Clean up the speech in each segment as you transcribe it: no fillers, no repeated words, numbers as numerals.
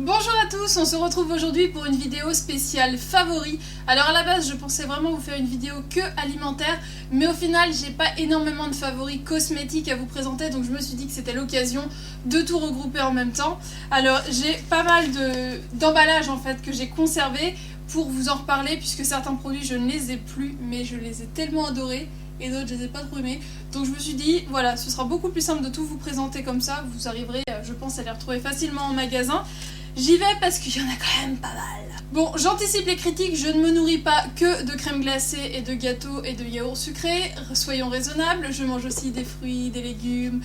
Bonjour à tous, on se retrouve aujourd'hui pour une vidéo spéciale favoris. Alors à la base je pensais vraiment vous faire une vidéo que alimentaire, mais au final j'ai pas énormément de favoris cosmétiques à vous présenter, donc je me suis dit que c'était l'occasion de tout regrouper en même temps. Alors j'ai pas mal d'emballages en fait que j'ai conservé pour vous en reparler, puisque certains produits je ne les ai plus, mais je les ai tellement adorés. Et d'autres je les ai pas trop aimés. Donc je me suis dit, voilà, ce sera beaucoup plus simple de tout vous présenter comme ça. Vous arriverez, je pense, à les retrouver facilement en magasin. J'y vais parce qu'il y en a quand même pas mal. Bon, j'anticipe les critiques, je ne me nourris pas que de crème glacée et de gâteaux et de yaourts sucrés. Soyons raisonnables, je mange aussi des fruits, des légumes,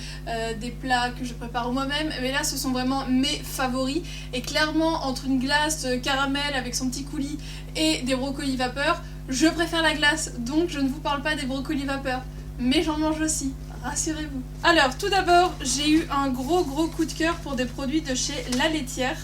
des plats que je prépare moi-même. Mais là, ce sont vraiment mes favoris. Et clairement, entre une glace caramel avec son petit coulis et des brocolis vapeur, je préfère la glace, donc je ne vous parle pas des brocolis vapeur, mais j'en mange aussi, rassurez-vous. Alors, tout d'abord, j'ai eu un gros coup de cœur pour des produits de chez La Laitière,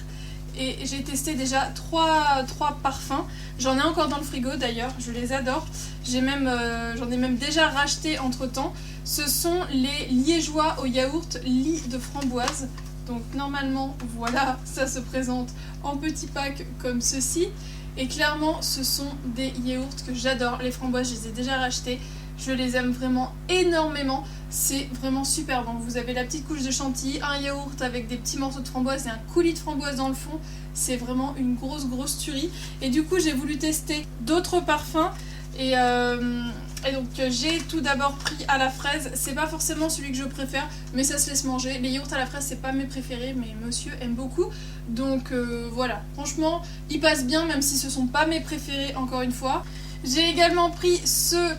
et j'ai testé déjà trois parfums. J'en ai encore dans le frigo d'ailleurs, je les adore. J'en ai même déjà racheté entre temps. Ce sont les liégeois au yaourt lit de framboise. Donc normalement, voilà, ça se présente en petits packs comme ceci. Et clairement, ce sont des yaourts que j'adore. Les framboises, je les ai déjà rachetés. Je les aime vraiment énormément. C'est vraiment super bon. Vous avez la petite couche de chantilly, un yaourt avec des petits morceaux de framboise et un coulis de framboise dans le fond. C'est vraiment une grosse tuerie. Et du coup, j'ai voulu tester d'autres parfums. Et donc j'ai tout d'abord pris à la fraise. C'est pas forcément celui que je préfère, mais ça se laisse manger. Les yaourts à la fraise, c'est pas mes préférés, mais monsieur aime beaucoup. Donc voilà, franchement, ils passent bien, même si ce sont pas mes préférés, encore une fois. J'ai également pris ceux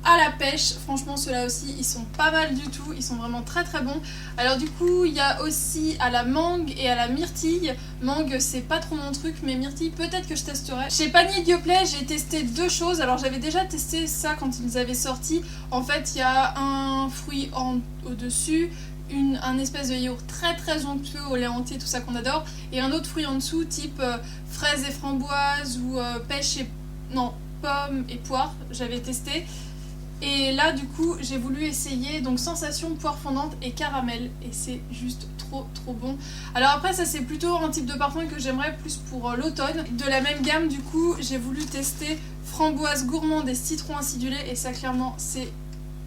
à la pêche. Franchement, ceux-là aussi, ils sont pas mal du tout. Ils sont vraiment très bons. Alors du coup, il y a aussi à la mangue et à la myrtille. Mangue, c'est pas trop mon truc, mais myrtille, peut-être que je testerai. Chez Panier Dioplay, j'ai testé deux choses. Alors j'avais déjà testé ça quand ils avaient sorti. En fait, il y a un fruit au-dessus, un espèce de yaourt très onctueux au lait entier, tout ça qu'on adore, et un autre fruit en dessous, type fraises et framboises ou pêche et... non, pommes et poires. J'avais testé. Et là du coup j'ai voulu essayer donc sensation poire fondante et caramel, et c'est juste trop bon. Alors après ça c'est plutôt un type de parfum que j'aimerais plus pour l'automne. De la même gamme du coup j'ai voulu tester framboise gourmande et citron acidulé, et ça clairement c'est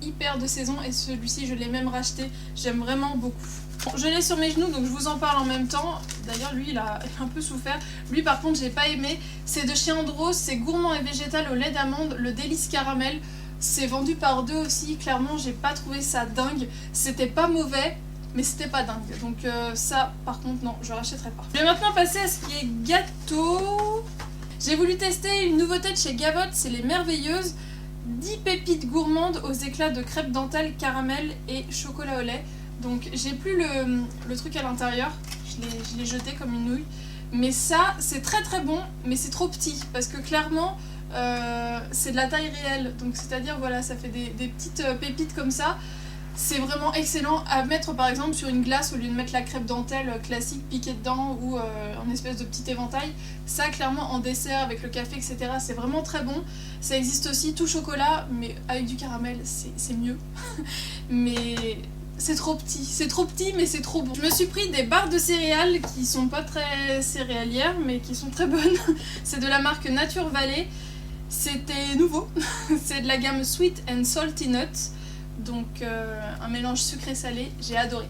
hyper de saison, et celui-ci je l'ai même racheté, j'aime vraiment beaucoup. Bon, je l'ai sur mes genoux donc je vous en parle en même temps. D'ailleurs lui il a un peu souffert. Lui par contre j'ai pas aimé. C'est de chez Andros, c'est gourmand et végétal au lait d'amande, le délice caramel. C'est vendu par deux aussi, clairement j'ai pas trouvé ça dingue. C'était pas mauvais, mais c'était pas dingue. Donc ça par contre non, je rachèterai pas. Je vais maintenant passer à ce qui est gâteau. J'ai voulu tester une nouveauté de chez Gavotte, c'est les Merveilleuses. 10 pépites gourmandes aux éclats de crêpe dentelle, caramel et chocolat au lait. Donc j'ai plus le truc à l'intérieur, je l'ai jeté comme une nouille. Mais ça c'est très bon, mais c'est trop petit, parce que clairement c'est de la taille réelle, donc c'est à dire voilà, ça fait des petites pépites comme ça. C'est vraiment excellent à mettre par exemple sur une glace au lieu de mettre la crêpe dentelle classique piquée dedans, ou en espèce de petit éventail. Ça clairement en dessert avec le café etc, c'est vraiment très bon. Ça existe aussi tout chocolat, mais avec du caramel c'est mieux. Mais c'est trop petit mais c'est trop bon. Je me suis pris des barres de céréales qui sont pas très céréalières mais qui sont très bonnes. C'est de la marque Nature Valley. C'était nouveau, c'est de la gamme Sweet and Salty Nuts, donc un mélange sucré-salé, j'ai adoré.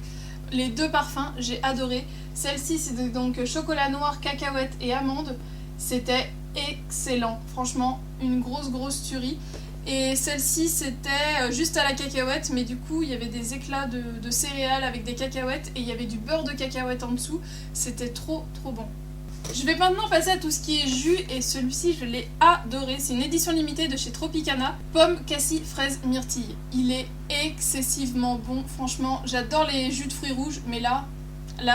Les deux parfums, j'ai adoré. Celle-ci, c'est donc chocolat noir, cacahuète et amande. C'était excellent, franchement, une grosse tuerie. Et celle-ci, c'était juste à la cacahuète, mais du coup, il y avait des éclats de céréales avec des cacahuètes, et il y avait du beurre de cacahuète en dessous. C'était trop bon. Je vais maintenant passer à tout ce qui est jus, et celui-ci je l'ai adoré. C'est une édition limitée de chez Tropicana. Pomme, cassis, fraise, myrtille. Il est excessivement bon, franchement. J'adore les jus de fruits rouges, mais là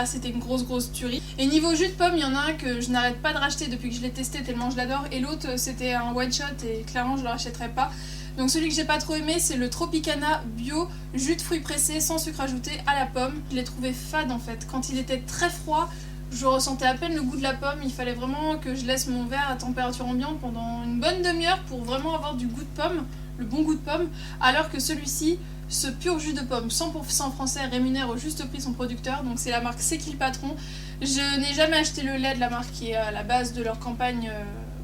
c'était une grosse tuerie. Et niveau jus de pomme, il y en a un que je n'arrête pas de racheter depuis que je l'ai testé tellement je l'adore, et l'autre c'était un one shot et clairement je le rachèterai pas. Donc celui que j'ai pas trop aimé, c'est le Tropicana bio jus de fruits pressés sans sucre ajouté à la pomme. Je l'ai trouvé fade en fait. Quand il était très froid, je ressentais à peine le goût de la pomme. Il fallait vraiment que je laisse mon verre à température ambiante pendant une bonne demi-heure pour vraiment avoir du goût de pomme, le bon goût de pomme. Alors que celui-ci, Ce pur jus de pomme 100% français rémunère au juste prix son producteur, donc c'est la marque C'est qui le patron. Je n'ai jamais acheté le lait de la marque qui est à la base de leur campagne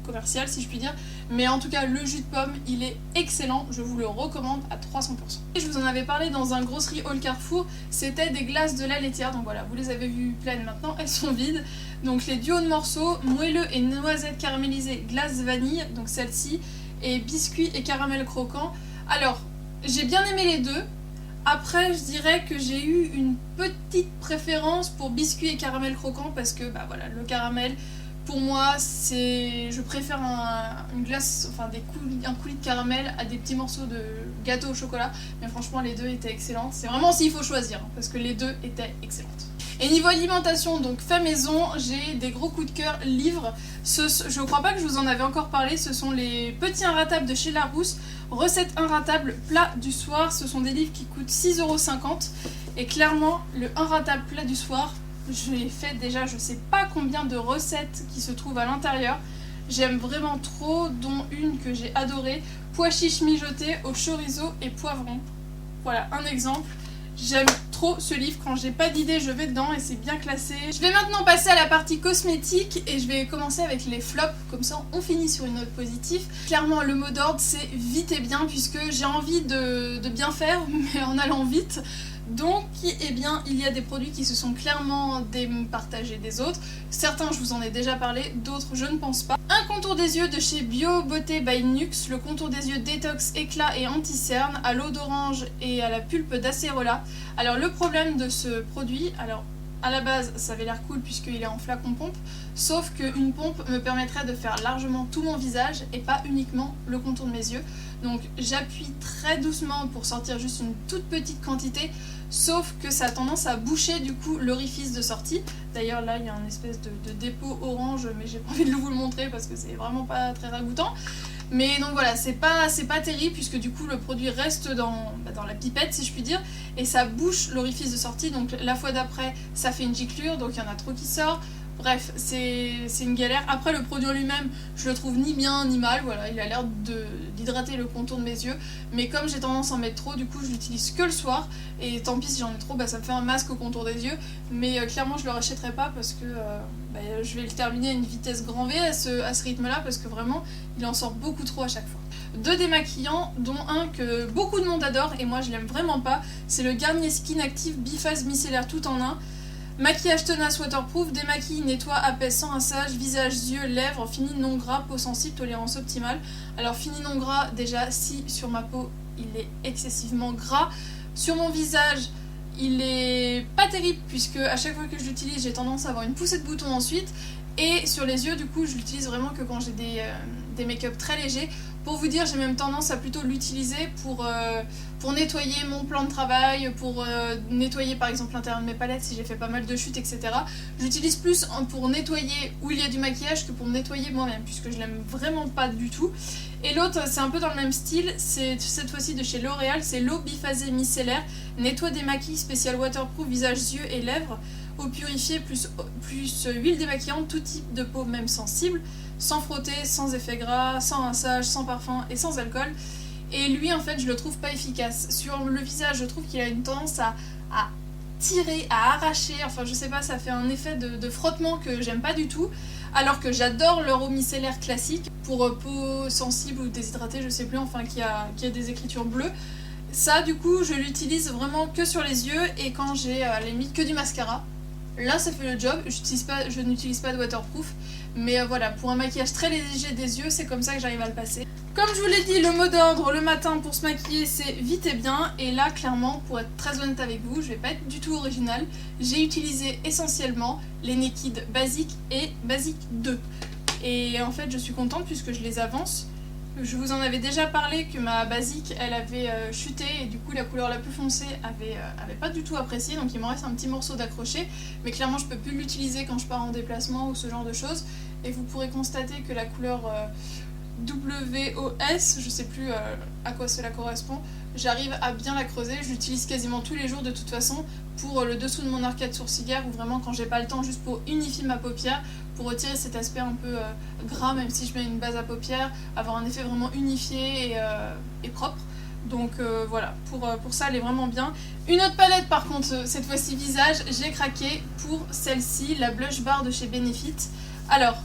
commerciale, si je puis dire, mais en tout cas le jus de pomme il est excellent, je vous le recommande à 300%. Et je vous en avais parlé dans un grosserie haul Carrefour, c'était des glaces de la laitière, donc voilà, vous les avez vues pleines maintenant, elles sont vides. Donc les duos de morceaux, moelleux et noisettes caramélisées, glace vanille, donc celle-ci, et biscuits et caramel croquant. Alors, j'ai bien aimé les deux. Après, je dirais que j'ai eu une petite préférence pour biscuits et caramel croquant parce que bah voilà, le caramel, pour moi, je préfère une glace, enfin un coulis de caramel à des petits morceaux de gâteau au chocolat. Mais franchement, les deux étaient excellents. C'est vraiment s'il faut choisir, hein, parce que les deux étaient excellentes. Et niveau alimentation, donc fait maison, j'ai des gros coups de cœur livres. Je crois pas que je vous en avais encore parlé, ce sont les petits inratables de chez Larousse. Recettes inratables plat du soir, ce sont des livres qui coûtent 6,50 €. Et clairement, le inratable plat du soir, je l'ai fait déjà je sais pas combien de recettes qui se trouvent à l'intérieur. J'aime vraiment trop, dont une que j'ai adorée, pois chiches mijotés au chorizo et poivron. Voilà un exemple. J'aime trop ce livre, quand j'ai pas d'idée je vais dedans et c'est bien classé. Je vais maintenant passer à la partie cosmétique et je vais commencer avec les flops, comme ça on finit sur une note positive. Clairement le mot d'ordre c'est vite et bien, puisque j'ai envie de bien faire mais en allant vite. Donc, eh bien, il y a des produits qui se sont clairement départagés des autres. Certains, je vous en ai déjà parlé, d'autres, je ne pense pas. Un contour des yeux de chez Bio Beauté by Nux, le contour des yeux détox, éclat et anti-cerne, à l'eau d'orange et à la pulpe d'acérola. Alors, le problème de ce produit, alors à la base, ça avait l'air cool puisqu'il est en flacon pompe, sauf qu'une pompe me permettrait de faire largement tout mon visage et pas uniquement le contour de mes yeux. Donc j'appuie très doucement pour sortir juste une toute petite quantité, sauf que ça a tendance à boucher du coup l'orifice de sortie. D'ailleurs là il y a une espèce de dépôt orange, mais j'ai pas envie de vous le montrer parce que c'est vraiment pas très ragoûtant. Mais donc voilà, c'est pas terrible puisque du coup le produit reste dans la pipette si je puis dire, et ça bouche l'orifice de sortie, donc la fois d'après ça fait une giclure, donc il y en a trop qui sort. Bref, c'est une galère. Après le produit en lui-même, je le trouve ni bien ni mal, voilà, il a l'air d'hydrater le contour de mes yeux, mais comme j'ai tendance à en mettre trop, du coup je l'utilise que le soir, et tant pis si j'en ai trop, ça me fait un masque au contour des yeux, mais clairement je le rachèterai pas parce que je vais le terminer à une vitesse grand V à ce rythme-là, parce que vraiment il en sort beaucoup trop à chaque fois. Deux démaquillants, dont un que beaucoup de monde adore et moi je l'aime vraiment pas, c'est le Garnier Skin Active Biphase Micellaire tout en un. Maquillage tenace waterproof, démaquille, nettoie, apaise sans rinçage, visage, yeux, lèvres, fini non gras, peau sensible, tolérance optimale. Alors fini non gras, déjà si sur ma peau il est excessivement gras, sur mon visage il est pas terrible puisque à chaque fois que je l'utilise j'ai tendance à avoir une poussée de boutons ensuite, et sur les yeux du coup je l'utilise vraiment que quand j'ai des make-up très légers. Pour vous dire, j'ai même tendance à plutôt l'utiliser pour nettoyer mon plan de travail, pour nettoyer par exemple l'intérieur de mes palettes si j'ai fait pas mal de chutes, etc. J'utilise plus pour nettoyer où il y a du maquillage que pour me nettoyer moi-même, puisque je l'aime vraiment pas du tout. Et l'autre, c'est un peu dans le même style, c'est cette fois-ci de chez L'Oréal, c'est l'eau biphasée micellaire, nettoie des maquilles spécial waterproof, visage, yeux et lèvres, eau purifiée plus huile démaquillante, tout type de peau même sensible, sans frotter, sans effet gras, sans rinçage, sans parfum et sans alcool. Et lui en fait je le trouve pas efficace. Sur le visage je trouve qu'il a une tendance à tirer, à arracher, enfin je sais pas, ça fait un effet de frottement que j'aime pas du tout. Alors que j'adore leur eau micellaire classique pour peau sensible ou déshydratée, je sais plus, enfin qui a des écritures bleues. Ça du coup je l'utilise vraiment que sur les yeux et quand j'ai à la limite que du mascara. Là ça fait le job, je n'utilise pas de waterproof, mais voilà, pour un maquillage très léger des yeux, c'est comme ça que j'arrive à le passer. Comme je vous l'ai dit, le mot d'ordre le matin pour se maquiller c'est vite et bien, et là clairement, pour être très honnête avec vous, je vais pas être du tout originale, j'ai utilisé essentiellement les Naked Basic et Basic 2. Et en fait je suis contente puisque je les avance. Je vous en avais déjà parlé que ma basique elle avait chuté et du coup la couleur la plus foncée avait pas du tout apprécié, donc il me reste un petit morceau d'accroché, mais clairement je peux plus l'utiliser quand je pars en déplacement ou ce genre de choses, et vous pourrez constater que la couleur WOS, je sais plus à quoi cela correspond, j'arrive à bien la creuser, je l'utilise quasiment tous les jours de toute façon pour le dessous de mon arcade sourcilière, ou vraiment quand j'ai pas le temps, juste pour unifier ma paupière, pour retirer cet aspect un peu gras, même si je mets une base à paupières, avoir un effet vraiment unifié et propre. Donc voilà, pour ça elle est vraiment bien. Une autre palette par contre, cette fois-ci visage, j'ai craqué pour celle-ci, la Blush Bar de chez Benefit. Alors,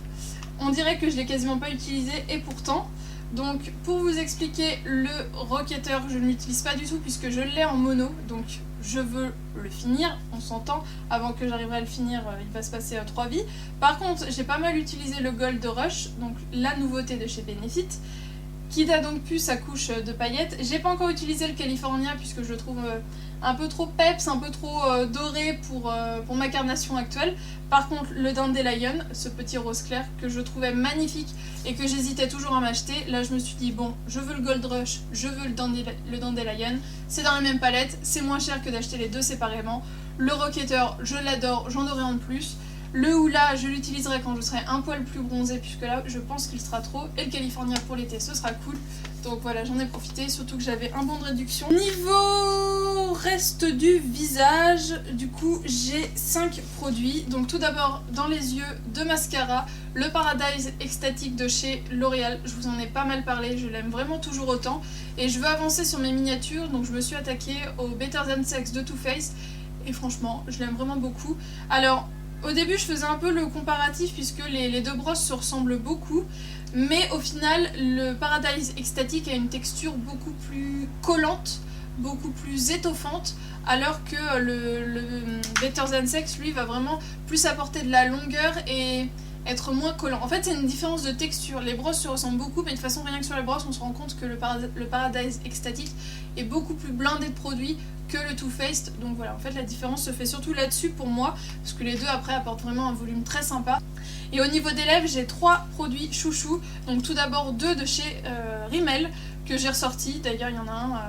on dirait que je l'ai quasiment pas utilisée et pourtant. Donc pour vous expliquer, le Rocketer je ne l'utilise pas du tout puisque je l'ai en mono, donc je veux le finir, on s'entend, avant que j'arriverai à le finir il va se passer 3 vies. Par contre j'ai pas mal utilisé le Gold Rush, donc la nouveauté de chez Benefit, qui a donc pu sa couche de paillettes. J'ai pas encore utilisé le California puisque je le trouve un peu trop peps, un peu trop doré pour ma carnation actuelle. Par contre le Dandelion, ce petit rose clair que je trouvais magnifique et que j'hésitais toujours à m'acheter, là je me suis dit bon, je veux le Gold Rush, je veux le Dandelion, c'est dans la même palette, c'est moins cher que d'acheter les deux séparément. Le Rocketer, je l'adore, j'en aurai un de plus. Le Hoola, je l'utiliserai quand je serai un poil plus bronzé puisque là je pense qu'il sera trop. Et le California pour l'été, ce sera cool. Donc voilà, j'en ai profité, surtout que j'avais un bon de réduction. Niveau reste du visage, du coup j'ai 5 produits. Donc tout d'abord dans les yeux, de mascara, le Paradise Extatique de chez L'Oréal. Je vous en ai pas mal parlé, je l'aime vraiment toujours autant. Et je veux avancer sur mes miniatures, donc je me suis attaquée au Better Than Sex de Too Faced. Et franchement, je l'aime vraiment beaucoup. Alors, au début je faisais un peu le comparatif puisque les deux brosses se ressemblent beaucoup, mais au final le Paradise Extatique a une texture beaucoup plus collante, beaucoup plus étoffante, alors que le Better Than Sex lui va vraiment plus apporter de la longueur et être moins collant. En fait c'est une différence de texture, les brosses se ressemblent beaucoup mais de toute façon rien que sur les brosses on se rend compte que le Paradise Extatique est beaucoup plus blindé de produits que le Too Faced, donc voilà, en fait la différence se fait surtout là-dessus pour moi, parce que les deux après apportent vraiment un volume très sympa. Et au niveau des lèvres, j'ai 3 produits chouchou, donc tout d'abord 2 de chez Rimmel, que j'ai ressorti, d'ailleurs il y en a un,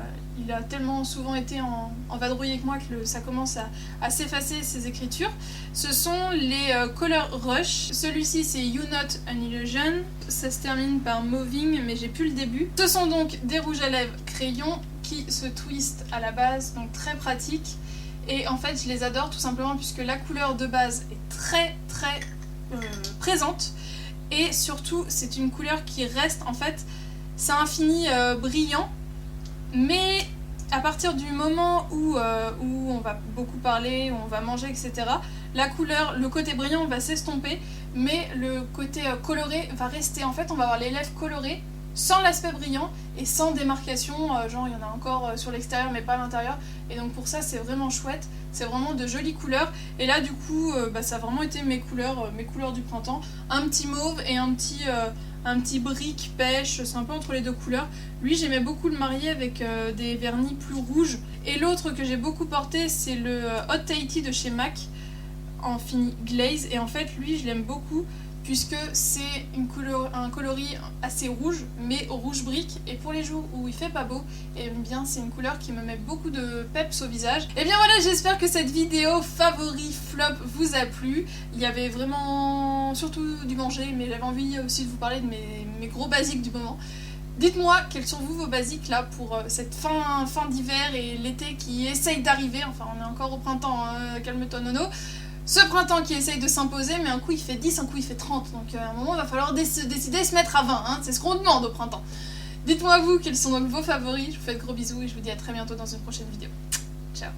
il a tellement souvent été en vadrouille avec moi que ça commence à s'effacer ses écritures. Ce sont les Color Rush, celui-ci c'est You Not an Illusion, ça se termine par Moving mais j'ai plus le début. Ce sont donc des rouges à lèvres crayons, qui se twist à la base, donc très pratique. Et en fait je les adore tout simplement puisque la couleur de base est très présente et surtout c'est une couleur qui reste, en fait c'est un fini brillant, mais à partir du moment où on va beaucoup parler, où on va manger, etc., la couleur, le côté brillant va s'estomper, mais le côté coloré va rester. En fait on va avoir les lèvres colorées sans l'aspect brillant et sans démarcation, genre il y en a encore sur l'extérieur mais pas à l'intérieur, et donc pour ça c'est vraiment chouette, c'est vraiment de jolies couleurs. Et là du coup ça a vraiment été mes couleurs du printemps, un petit mauve et un petit brique pêche, c'est un peu entre les deux couleurs. Lui j'aimais beaucoup le marier avec des vernis plus rouges, et l'autre que j'ai beaucoup porté c'est le Hot Tahiti de chez MAC en fini glaze, et en fait lui je l'aime beaucoup puisque c'est un coloris assez rouge, mais au rouge brique, et pour les jours où il fait pas beau, et bien c'est une couleur qui me met beaucoup de peps au visage. Et bien voilà, j'espère que cette vidéo favori flop vous a plu. Il y avait vraiment surtout du manger, mais j'avais envie aussi de vous parler de mes gros basiques du moment. Dites-moi quels sont vos basiques là pour cette fin d'hiver et l'été qui essaye d'arriver. Enfin on est encore au printemps, hein, calme-toi Nono. Ce printemps qui essaye de s'imposer, mais un coup il fait 10, un coup il fait 30, donc à un moment il va falloir décider de se mettre à 20, hein, c'est ce qu'on demande au printemps. Dites-moi vous quels sont donc vos favoris, je vous fais de gros bisous et je vous dis à très bientôt dans une prochaine vidéo. Ciao.